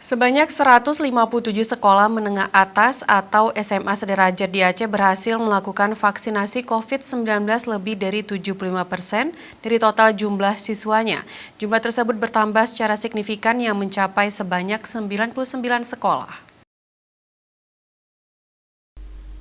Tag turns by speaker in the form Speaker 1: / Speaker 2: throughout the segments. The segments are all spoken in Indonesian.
Speaker 1: Sebanyak 157 sekolah menengah atas atau SMA sederajat di Aceh berhasil melakukan vaksinasi COVID-19 lebih dari 75% dari total jumlah siswanya. Jumlah tersebut bertambah secara signifikan yang mencapai sebanyak 99 sekolah.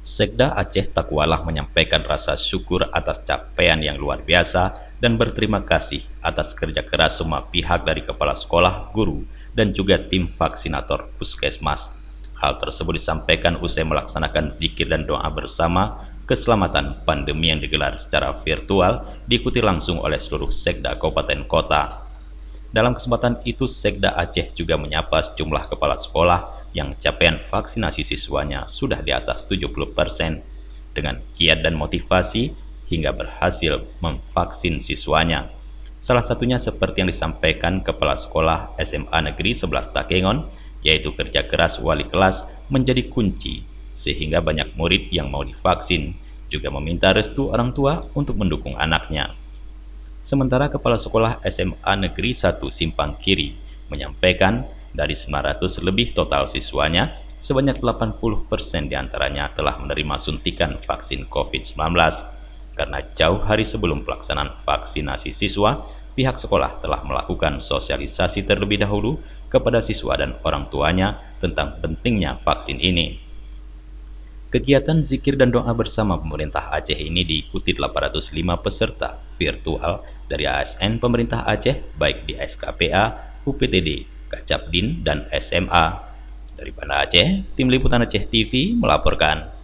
Speaker 2: Sekda Aceh Takwalah menyampaikan rasa syukur atas capaian yang luar biasa dan berterima kasih atas kerja keras semua pihak dari kepala sekolah, guru, dan juga tim vaksinator puskesmas. Hal tersebut disampaikan usai melaksanakan zikir dan doa bersama keselamatan pandemi yang digelar secara virtual diikuti langsung oleh seluruh sekda kabupaten kota. Dalam kesempatan itu, Sekda Aceh juga menyapa sejumlah kepala sekolah yang capaian vaksinasi siswanya sudah di atas 70% dengan kiat dan motivasi hingga berhasil memvaksin siswanya. Salah satunya seperti yang disampaikan Kepala Sekolah SMA Negeri 11 Takengon, yaitu kerja keras wali kelas menjadi kunci sehingga banyak murid yang mau divaksin juga meminta restu orang tua untuk mendukung anaknya. Sementara Kepala Sekolah SMA Negeri 1 Simpang Kiri menyampaikan dari 900 lebih total siswanya, sebanyak 80% diantaranya telah menerima suntikan vaksin COVID-19. Karena jauh hari sebelum pelaksanaan vaksinasi siswa, pihak sekolah telah melakukan sosialisasi terlebih dahulu kepada siswa dan orang tuanya tentang pentingnya vaksin ini. Kegiatan zikir dan doa bersama pemerintah Aceh ini diikuti 805 peserta virtual dari ASN pemerintah Aceh, baik di SKPA, UPTD, Kacapdin, dan SMA. Dari Banda Aceh, Tim Liputan Aceh TV melaporkan.